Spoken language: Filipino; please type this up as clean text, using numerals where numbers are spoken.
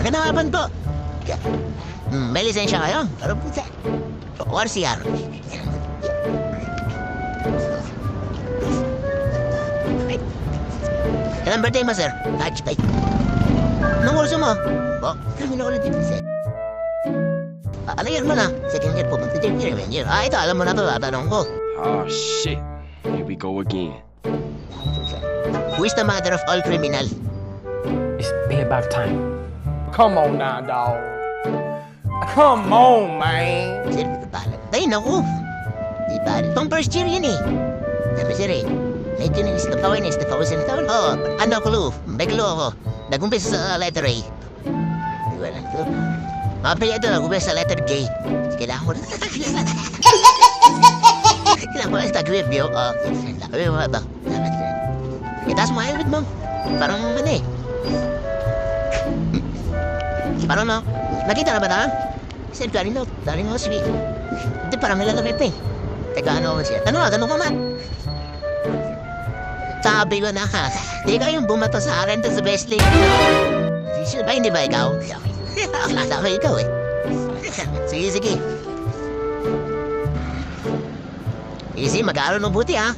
Kanaban po. May lisensya kayo? Ano po sa? ORCR. Kailan birthday mo, sir? Touch bike. Anong kurso mo? Terminal ulit dito, sir. Ano year mo na? Second year po. Third year, ito, alam mo na to. Tanong ko. Oh, shit. Here we go again. Who is the mother of all criminal? It's be about time. Come on now, dog. Come on, man. Sir, ito pala. Ay, naku. Di ba? Pang first year yun eh. Sabi, sir eh. Medyo na-stop ako yun. Stop ako sa taon. Oo, ano clue? May clue ako. Nag-umpisa sa letter A. Di ba lang clue? Mapaya ito, nag-umpisa sa letter J. Kailangan ko na. Kailangan ko na stag-review. Sabi mo ba? Itaas mo helmet mo. Parang ano eh. Parang no? Nakita na ba na? Sir, kanino? Sige. Hindi, parang nilalapit eh. Teka, ano siya? Ano ka man? Sabi ko na ha, di ka yung bumato sa akin to sa best league. Sure ba, hindi ba ikaw? Akala ko ikaw eh. Sige. Easy, mag-aaral ng buti ha.